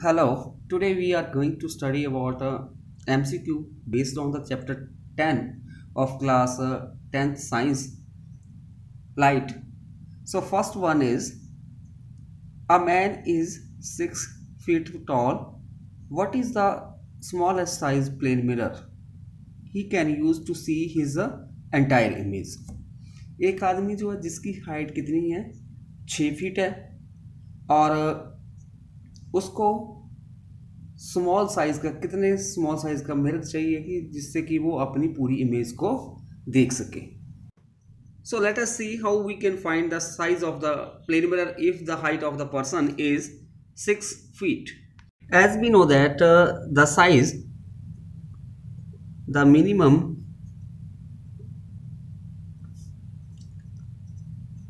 Hello, today we are going to study about MCQ based on the chapter 10 of class 10th science light. So first one is a man is 6 feet tall. What is the smallest size plane mirror he can use to see his entire image? एक आदमी जो है जिसकी height कितनी है 6 feet है और उसको स्मॉल साइज का कितने स्मॉल साइज का मिरर चाहिए कि जिससे कि वो अपनी पूरी इमेज को देख सके. So let us see how we can find the size of the plane mirror if the height of the person is 6 feet. As we know that the size, the minimum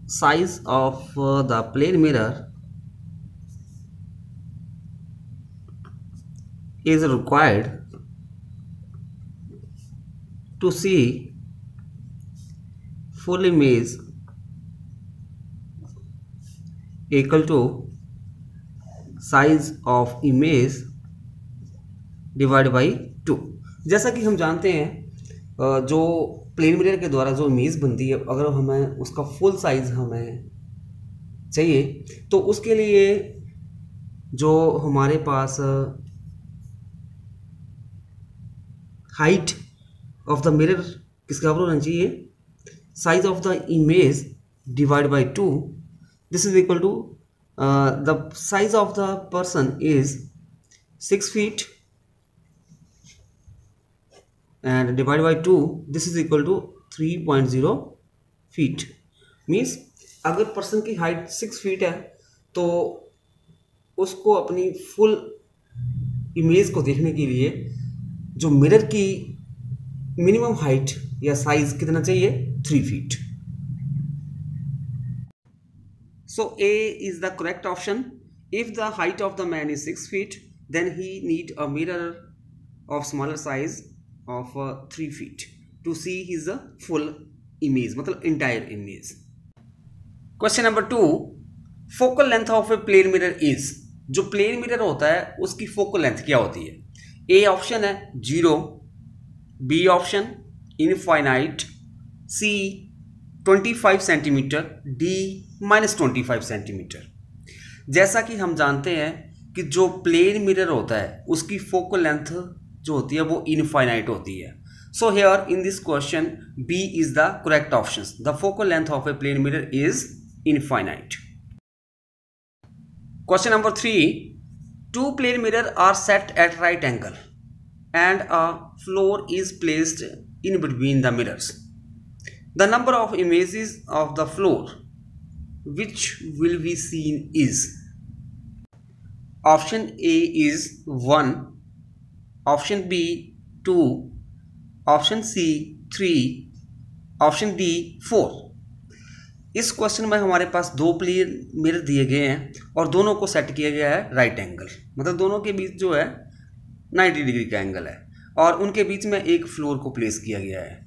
size of the plane mirror is required to see full image equal to size of image divided by 2. जैसा कि हम जानते हैं जो plane mirror के द्वारा जो image बनती है अगर हमें उसका फुल साइज हमें चाहिए तो उसके लिए जो हमारे पास हाइट ऑफ द मिरर किसके बराबर होना चाहिए size of the image divided by 2. This is equal to the size of the person is 6 feet and divided by 2, this is equal to 3.0 feet. Means अगर person की height 6 feet है तो उसको अपनी full image को देखने के लिए जो मिरर की मिनिमम हाइट या साइज कितना चाहिए 3 feet. So A is the correct option. If the height of the man is 6 feet, then he need a mirror of smaller size of 3 feet to see his full image, मतलब entire image. Question number 2. Focal length of a plane mirror is. जो plane mirror होता है उसकी focal length क्या होती है? A option है 0, B option infinite, C 25 centimetre, D -25 centimetre. जैसा कि हम जानते हैं कि जो प्लेन मिरर होता है उसकी फोकल लेंथ जो होती है वो इनफाइनाइट होती है. So here in this question B is the correct option. The focal length of a plane mirror is infinite. Question number 3. Two plane mirror are set at right angle and a floor is placed in between the mirrors. The number of images of the floor which will be seen is. Option A is 1, option B 2, option C 3, option D 4. इस question में हमारे पास दो plane mirror दिए गए हैं और दोनों को सेट किया गया है राइट एंगल, मतलब दोनों के बीच जो है 90 डिग्री का एंगल है और उनके बीच में एक फ्लोर को प्लेस किया गया है.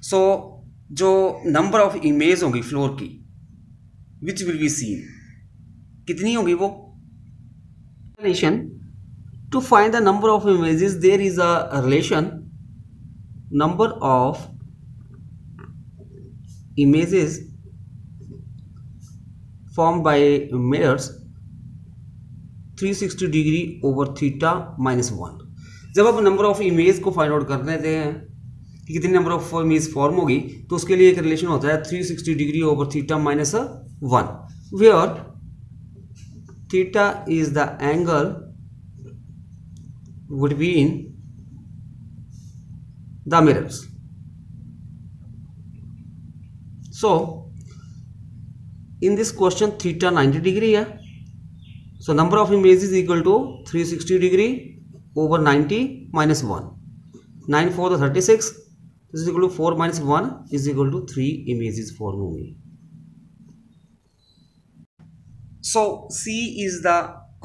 सो जो नंबर ऑफ इमेज होगी फ्लोर की विच विल बी सीन कितनी होगी वो relation. To find the number of images there is a relation number of images formed by mirrors 360 degree over theta -1. जब आप नंबर ऑफ इमेज को find out कर लेते हैं कि कितनी नंबर ऑफ इमेज फॉर्म होगी तो उसके लिए एक रिलेशन होता है 360 degree over theta -1 where theta is the angle between the mirrors. So in this question theta 90 degree है, so number of images is equal to 360 degree over 90 minus 1. 9 4 36, this is equal to 4 minus 1 is equal to 3 images form होंगी. So C is the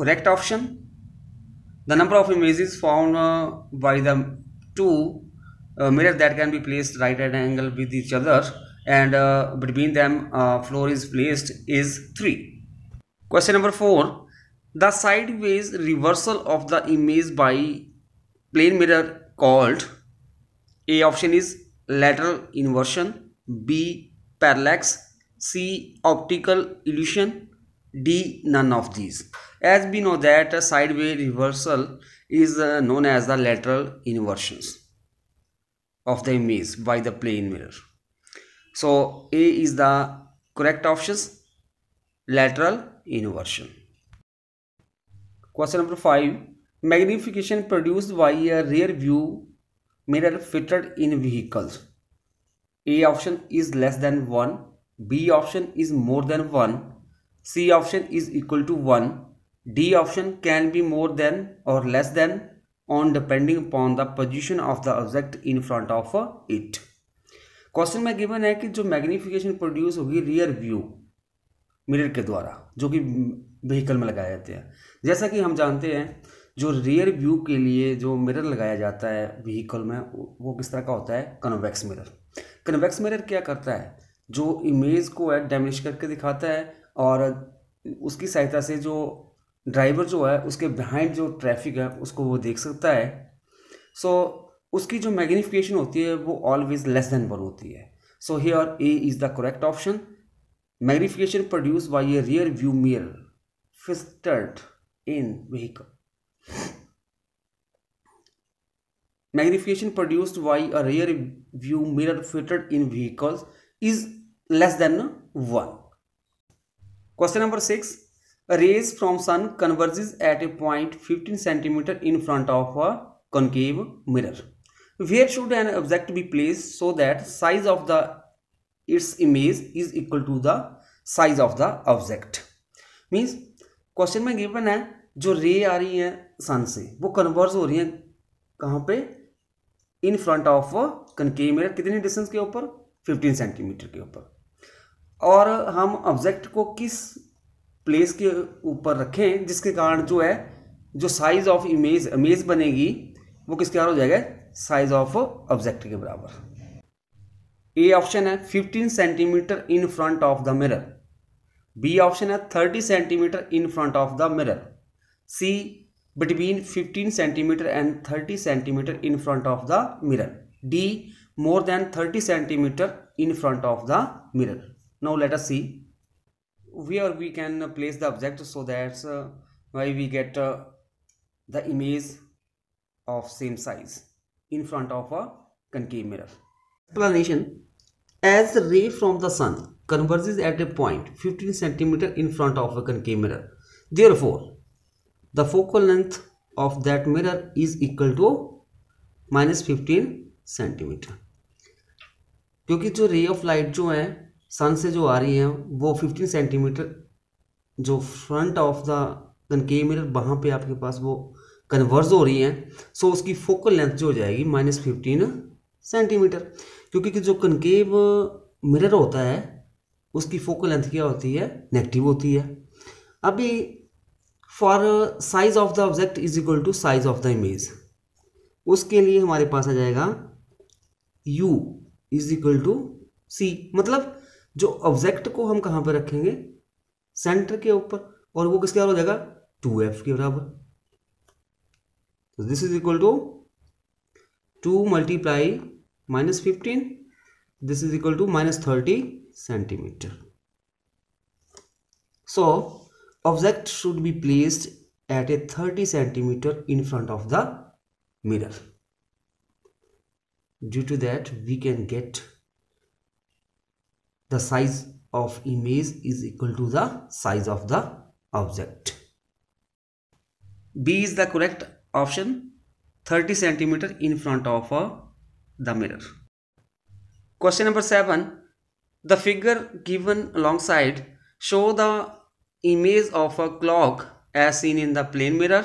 correct option. The number of images found by the two mirrors that can be placed right at angle with each other and between them floor is placed is 3. Question number 4. The sideways reversal of the image by plane mirror called, A option is lateral inversion, B parallax, C optical illusion, D none of these. As we know that a sideways reversal is known as the lateral inversions of the image by the plane mirror. So A is the correct options, lateral inversion. Question number 5. Magnification produced by a rear view mirror fitted in vehicles. A option is less than 1, B option is more than 1, C option is equal to 1, D option can be more than or less than on depending upon the position of the object in front of it. Question में given है कि जो magnification produce होगी rear view mirror के द्वारा जो कि vehicle में लगाए जाते हैं। जैसा कि हम जानते हैं जो रियर व्यू के लिए जो मिरर लगाया जाता है व्हीकल में वो किस तरह का होता है, कन्वेक्स मिरर। कन्वेक्स मिरर क्या करता है, जो इमेज को है डैमेज करके दिखाता है और उसकी सहायता से जो ड्राइवर जो है उसके बिहाइंड जो ट्रैफिक है उसको वो देख सकता है। सो उसकी जो मैग्नीफिकेशन होती है वो ऑलवेज लेस देन 1 होती है। So here A is the correct option. Magnification produce by A rear view mirror fitted in vehicle. Magnification produced by a rear view mirror fitted in vehicles is less than 1. Question number 6. A rays from sun converges at a point 15 cm in front of a concave mirror. Where should an object be placed so that size of its image is equal to the size of the object? Means question में given है जो रे आ रही है सन से वो converge हो रही है कहाँ पे, इन फ्रंट ऑफ कनकेव मिरर। कितनी डिस्टेंस के ऊपर, 15 सेंटीमीटर के ऊपर। और हम ऑब्जेक्ट को किस प्लेस के ऊपर रखें जिसके कारण जो है जो साइज ऑफ इमेज बनेगी वो किसके बराबर हो जाएगा, साइज ऑफ ऑब्जेक्ट के बराबर। ए ऑप्शन है 15 centimeter in front of the mirror, B option है 30 centimeter in front of the mirror, C between 15 centimeter and 30 centimeter in front of the mirror, D more than 30 centimeter in front of the mirror. Now let us see where we can place the object so that's why we get the image of same size in front of a concave mirror. Explanation: as the ray from the sun converges at a point 15 centimeter in front of a concave mirror, therefore the focal length of that mirror is equal to -15 centimetre. क्योंकि जो रे of light जो है सन से जो आ रही है वो 15 सेंटीमीटर जो front of the concave mirror वहाँ पे आपके पास वो कन्वर्ज हो रही हैं। सो उसकी फोकल लेंथ जो हो जाएगी -15 सेंटीमीटर। क्योंकि जो कनकेव मिरर होता है उसकी फोकल लेंथ क्या होती है, नेगेटिव होती है। अभी for size of the object is equal to size of the image, उसके लिए हमारे पास आ जाएगा u is equal to c। मतलब जो ऑब्जेक्ट को हम कहाँ पर रखेंगे, सेंटर के ऊपर, और वो किसके बराबर हो जाएगा, 2f के बराबर। तो this is equal to 2 multiply -15, this is equal to -30 centimeter. So object should be placed at a 30 centimeter in front of the mirror. Due to that we can get the size of image is equal to the size of the object. B is the correct option, 30 centimeter in front of the mirror. Question number 7. The figure given alongside show the image of a clock as seen in the plane mirror.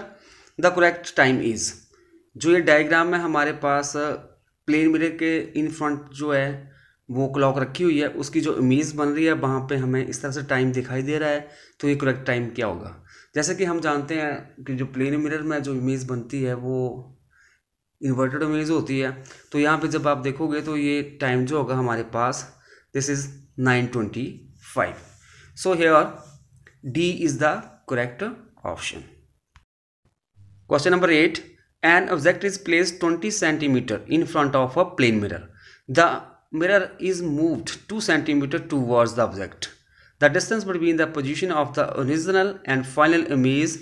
The correct time is, जो ये diagram में हमारे पास plane mirror के in front जो है वो clock रखी हुई है, उसकी जो इमेज बन रही है वहाँ पे हमें इस तरह से टाइम दिखाई दे रहा है। तो ये करेक्ट टाइम क्या होगा, जैसे कि हम जानते हैं कि जो प्लेन मिरर में जो इमेज बनती है वो इन्वर्टेड इमेज होती है। तो यहाँ पे जब आप देखोगे तो ये टाइम जो होगा हमारे पास, this is 9:25। So here D is the correct option. Question number 8, an object is placed 20 centimeter in front of a plane mirror. The mirror is moved 2 centimeter towards the object. The distance between the position of the original and final image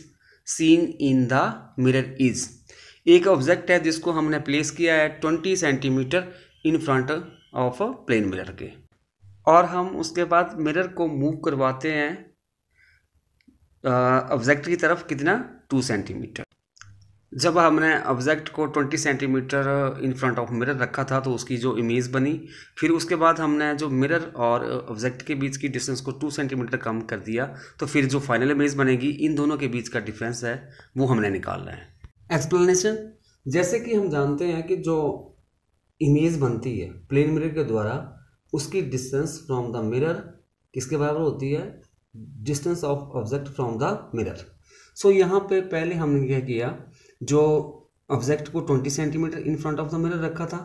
seen in the mirror is। एक object है जिसको हमने place किया है 20 centimeter in front of a plane mirror के, और हम उसके बाद मिरर को मूव करवाते हैं ऑब्जेक्ट की तरफ कितना, 2 सेंटीमीटर। जब हमने ऑब्जेक्ट को 20 centimeter in front of mirror रखा था तो उसकी जो इमेज बनी, फिर उसके बाद हमने जो मिरर और ऑब्जेक्ट के बीच की डिस्टेंस को 2 सेंटीमीटर कम कर दिया, तो फिर जो फाइनल इमेज बनेगी इन दोनों के बीच का डिफरेंस है वो हमने निकालना है। एक्सप्लेनेशन, जैसे कि हम जानते हैं कि जो इमेज बनती है प्लेन मिरर के द्वारा, उसकी डिस्टेंस फ्रॉम द मिरर किसके बराबर होती है, distance of object from the mirror. So यहाँ पे पहले हमने क्या किया, जो ऑब्जेक्ट को 20 centimeter in front of the mirror रखा था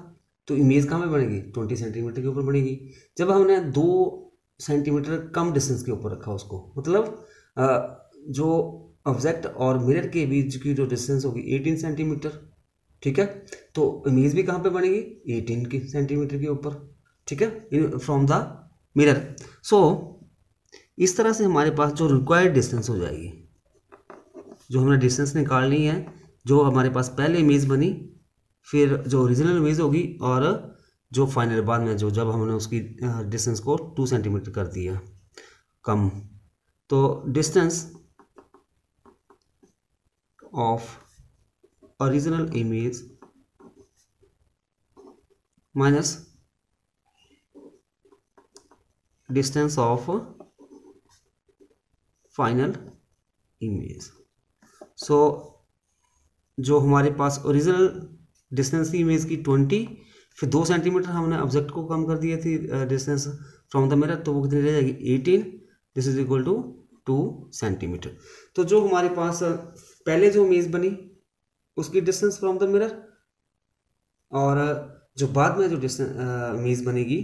तो इमेज कहाँ पे बनेगी, 20 सेंटीमीटर के ऊपर बनेगी। जब हमने 2 सेंटीमीटर कम डिस्टेंस के ऊपर रखा उसको, मतलब जो ऑब्जेक्ट और मिरर के बीच की जो डिस्टेंस होगी 18 सेंटीमीटर, ठीक है, तो इमेज भी कहाँ पे बनेगी, 18 सेंटीमीटर के ऊपर, ठीक है, फ्रॉम द मिरर। सो इस तरह से हमारे पास जो रिक्वायर्ड डिस्टेंस हो जाएगी, जो हमने डिस्टेंस निकालनी है, जो हमारे पास पहले इमेज बनी, फिर जो ओरिजिनल इमेज होगी, और जो फाइनल बाद में जो जब हमने उसकी डिस्टेंस को 2 सेंटीमीटर कर दिया कम, तो distance of original image minus distance of final image. So जो हमारे पास ओरिजिनल डिस्टेंस थी इमेज की 20, फिर 2 सेंटीमीटर हमने ऑब्जेक्ट को कम कर दिया थी डिस्टेंस फ्रॉम द मिरर, तो वो कितनी रह जाएगी, 18, this is equal to 2 centimeter. तो जो हमारे पास पहले जो इमेज बनी उसकी डिस्टेंस फ्रॉम द मिरर, और जो बाद में जो इमेज बनेगी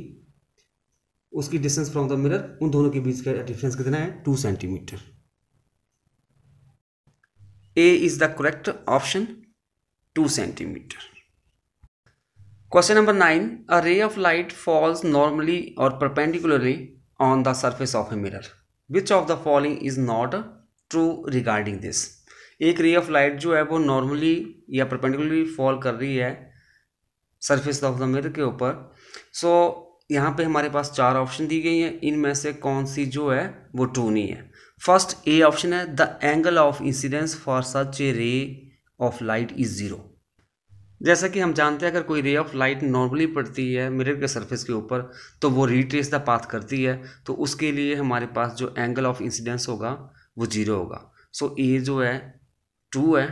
उसकी डिस्टेंस फ्रॉम द मिरर, उन दोनों के बीच का डिफरेंस कितना है, 2 centimetre. A is the correct option, 2 centimeter. Question number 9. A ray of light falls normally or perpendicularly on the surface of a mirror. Which of the following is not true regarding this? एक ray of light जो है वो normally या perpendicularly fall कर रही है surface of the mirror के ऊपर। So यहाँ पे हमारे पास 4 ऑप्शन दी गई हैं, इनमें से कौन सी जो है वो ट्रू नहीं है। फर्स्ट ए ऑप्शन है, the angle of incidence for such A ray of light is 0। जैसा कि हम जानते हैं अगर कोई रे ऑफ लाइट नॉर्मली पड़ती है मिरर के सरफेस के ऊपर तो वो रिट्रेस द पाथ करती है, तो उसके लिए हमारे पास जो एंगल ऑफ इंसिडेंस होगा वो 0 होगा। सो ए जो है ट्रू है।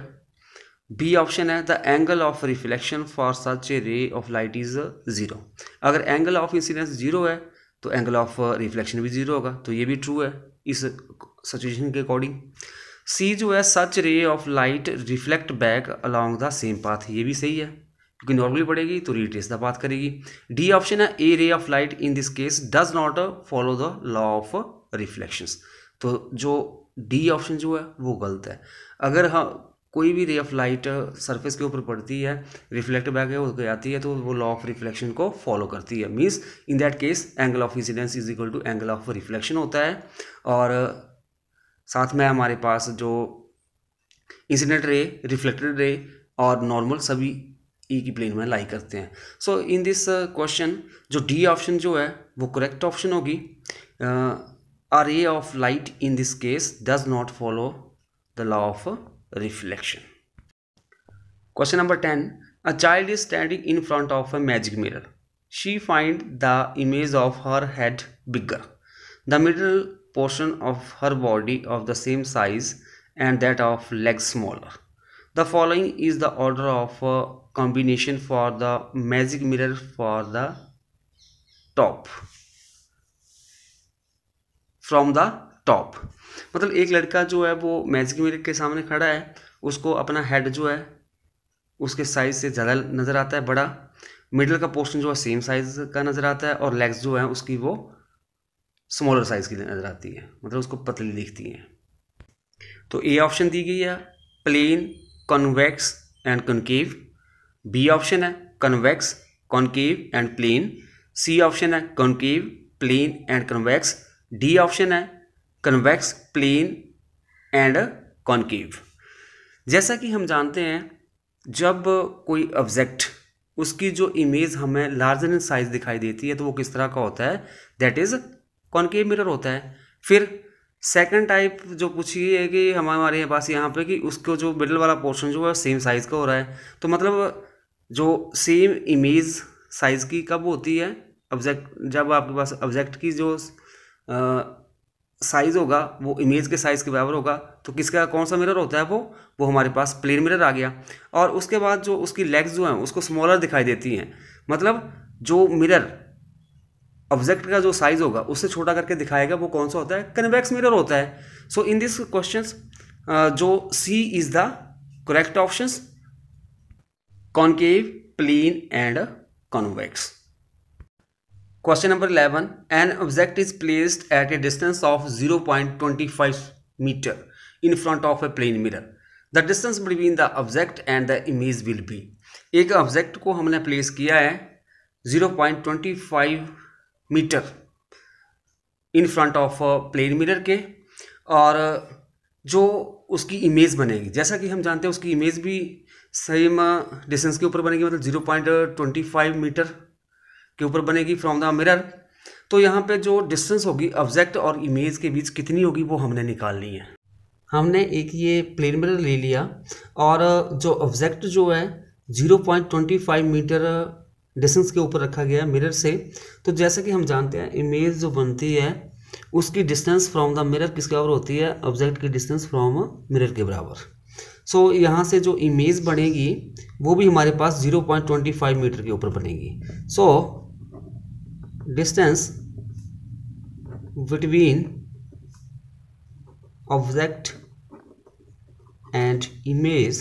बी ऑप्शन है, the angle of reflection for such A ray of light is 0। अगर एंगल ऑफ इंसिडेंस 0 है तो एंगल ऑफ रिफ्लेक्शन भी 0 होगा, तो ये भी ट्रू है इस सिचुएशन के अकॉर्डिंग। सी जो है, such ray of light reflect back along the same path, ये भी सही है क्योंकि नॉर्मली पड़ेगी तो रिट्रेस द पाथ करेगी। डी ऑप्शन है, a ray of light in this case does not follow the law of reflections, तो जो डी ऑप्शन जो है वो गलत है। अगर हाँ कोई भी रे ऑफ लाइट सरफेस के ऊपर पड़ती है, रिफ्लेक्ट बैक है वो आती है, तो वो लॉ ऑफ रिफ्लेक्शन को फॉलो करती है। Means in that case angle of incidence is equal to angle of reflection होता है, और साथ में हमारे पास जो इंसिडेंट रे, रिफ्लेक्टेड रे और नॉर्मल सभी ई की प्लेन में लाई करते हैं। सो इन दिस क्वेश्चन जो डी ऑप्शन जो है वो करेक्ट ऑप्शन होगी। A ray of light in this case does not follow the law of reflection. Question number 10. A child is standing in front of a magic mirror. She finds the image of her head bigger, the middle portion of her body of the same size, and that of legs smaller. The following is the order of combination for the magic mirror for the top. From the top, मतलब एक लड़का जो है वो magic mirror के सामने खड़ा है, उसको अपना हेड जो है उसके साइज से ज़्यादा नज़र आता है बड़ा, मिडल का पोर्शन जो है सेम साइज का नज़र आता है, और लेग्स जो है उसकी वो स्मॉलर साइज की नज़र आती है, मतलब उसको पतली दिखती है। तो ए ऑप्शन दी गई है plane, convex and concave, B option है convex, concave and plane, C option है concave, plane and convex, D option है कॉन्वेक्स, प्लेन एंड कॉनकेव। जैसा कि हम जानते हैं जब कोई ऑब्जेक्ट उसकी जो इमेज हमें लार्जर इन साइज दिखाई देती है तो वो किस तरह का होता है, दैट इज कॉनकेव मिरर होता है। फिर सेकंड टाइप जो पूछी है कि हमारे पास यहाँ पे कि उसको जो मिडल वाला पोर्शन जो है सेम साइज का हो रहा है, तो मतलब जो सेम इमेज साइज की कब होती है, ऑब्जेक्ट जब आपके पास ऑब्जेक्ट की जो साइज होगा वो इमेज के साइज के बराबर होगा, तो किसका कौन सा मिरर होता है वो हमारे पास प्लेन मिरर आ गया। और उसके बाद जो उसकी लेग्स जो हैं उसको स्मॉलर दिखाई देती हैं, मतलब जो मिरर ऑब्जेक्ट का जो साइज होगा उससे छोटा करके दिखाएगा वो कौन सा होता है, कन्वेक्स मिरर होता है। सो इन दिस क्वेश्चंस जो C is the correct options, concave, plane and convex. Question number 11. An object is placed at a distance of 0.25 meter in front of a plane mirror. The distance between the object and the image will be. एक object को हमने place किया है 0.25 meter in front of plane mirror के, और जो उसकी image बनेगी जैसा कि हम जानते हैं उसकी इमेज भी सेम डिस्टेंस के ऊपर बनेगी, मतलब 0.25 मीटर के ऊपर बनेगी फ्रॉम द मिरर। तो यहाँ पे जो डिस्टेंस होगी ऑब्जेक्ट और इमेज के बीच कितनी होगी वो हमने निकालनी है। हमने एक ये प्लेन मिरर ले लिया और जो ऑब्जेक्ट जो है 0.25 मीटर डिस्टेंस के ऊपर रखा गया है मिरर से। तो जैसे कि हम जानते हैं इमेज जो बनती है उसकी डिस्टेंस फ्रॉम द मिरर किसके बराबर होती है, ऑब्जेक्ट की डिस्टेंस फ्रॉम मिरर के बराबर। सो यहाँ से जो इमेज बनेगी वो भी हमारे पास 0.25 मीटर के ऊपर बनेगी। सो distance between object and image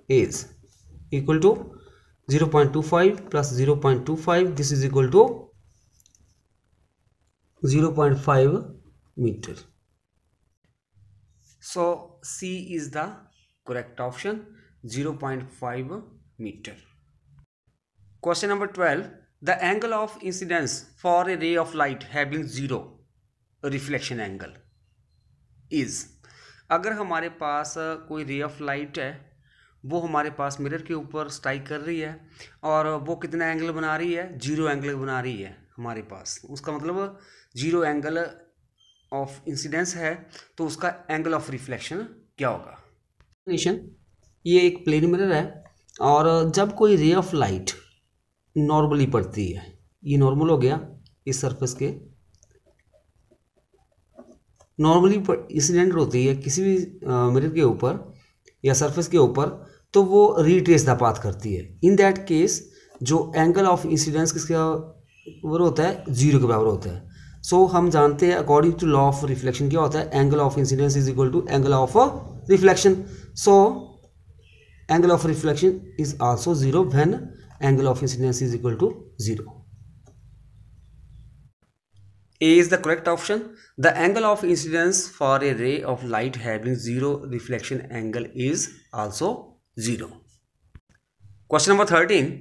is equal to 0.25 plus 0.25, this is equal to 0.5 meter. So C is the correct option, 0.5 meter. Question number 12. The angle of incidence for a ray of light having zero reflection angle is. अगर हमारे पास कोई रे of light है वो हमारे पास mirror के ऊपर strike कर रही है और वो कितना एंगल बना रही है, जीरो एंगल बना रही है हमारे पास, उसका मतलब जीरो एंगल ऑफ इंसिडेंस है, तो उसका एंगल ऑफ रिफ्लेक्शन क्या होगा। ये एक प्लेन मिरर है और जब कोई रे ऑफ लाइट नॉर्मली पड़ती है, ये नॉर्मल हो गया इस सरफेस के, नॉर्मली इंसिडेंट होती है किसी भी मिरर के ऊपर या सरफेस के ऊपर, तो वो रिट्रेस द पाथ करती है। इन दैट केस जो एंगल ऑफ इंसिडेंस किसका बराबर होता है, जीरो के बराबर होता है। सो हम जानते हैं according to law of reflection क्या होता है, angle of incidence is equal to angle of reflection. So angle of reflection is also zero when angle of incidence is equal to 0. A is the correct option. The angle of incidence for a ray of light having zero reflection angle is also 0. Question number 13.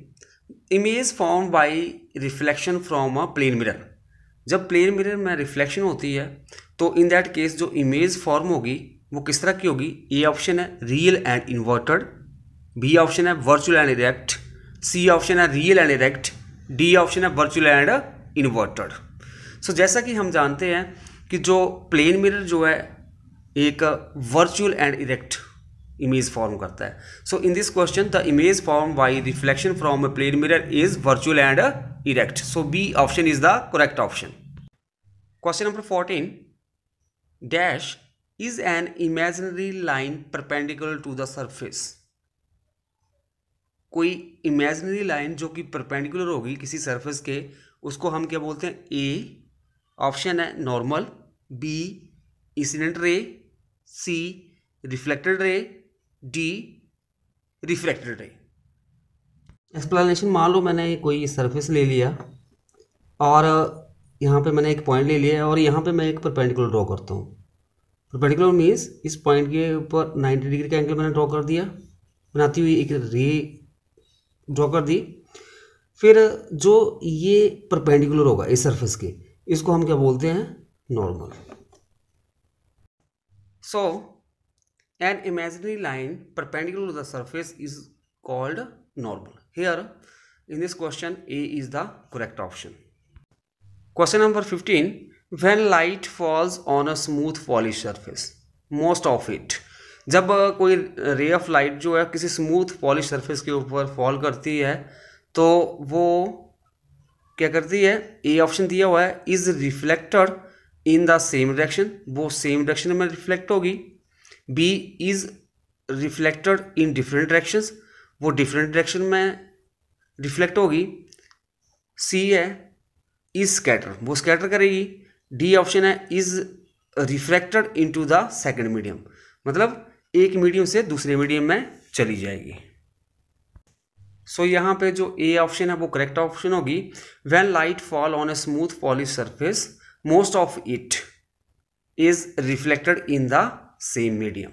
Image formed by reflection from a plane mirror. जब plane mirror में reflection होती है तो in that case जो image form होगी वो किस तरह की होगी। ए ऑप्शन है real and inverted, B option है virtual and erect, C option है real and erect, D option है वर्चुअल एंड इन्वर्टेड। सो जैसा कि हम जानते हैं कि जो प्लेन मिरर जो है एक virtual and erect image form करता है। So in this question the image form by reflection from a plane mirror is virtual and erect. So B option is the correct option. Question number 14. Dash is an imaginary line perpendicular to the surface. कोई imaginary line जो कि perpendicular होगी किसी surface के, उसको हम क्या बोलते हैं। ए ऑप्शन है normal, B incident ray, C reflected ray, D refracted ray. Explanation, मान लो मैंने कोई सरफेस ले लिया और यहाँ पे मैंने एक पॉइंट ले लिया और यहाँ पे मैं एक परपेंडिकुलर ड्रॉ करता हूँ। परपेंडिकुलर मीन्स इस पॉइंट के ऊपर 90 डिग्री का एंगल मैंने ड्रॉ कर दिया, बनाती हुई एक रे ड्रॉ कर दी। फिर जो ये परपेंडिकुलर होगा इस सरफेस के, इसको हम क्या बोलते हैं, normal. So an imaginary line perpendicular to the surface is called normal. Here in this question A is the correct option. Question number 15. When light falls on a smooth polished surface, most of it, जब कोई रे of light जो है किसी smooth polish surface के ऊपर fall करती है तो वो क्या करती है, ए ऑप्शन दिया हुआ है is reflected in the same direction, वो सेम डायरेक्शन में रिफ्लेक्ट होगी। B is reflected in different directions, वो डिफरेंट डायरेक्शन में रिफ्लेक्ट होगी। सी है इज स्कैटर, वो स्कैटर करेगी। डी ऑप्शन है is reflected into the second medium, मतलब एक मीडियम से दूसरे मीडियम में चली जाएगी। सो यहाँ पे जो ए ऑप्शन है वो करेक्ट ऑप्शन होगी। When light fall on a smooth polish surface most of it is reflected in the same medium.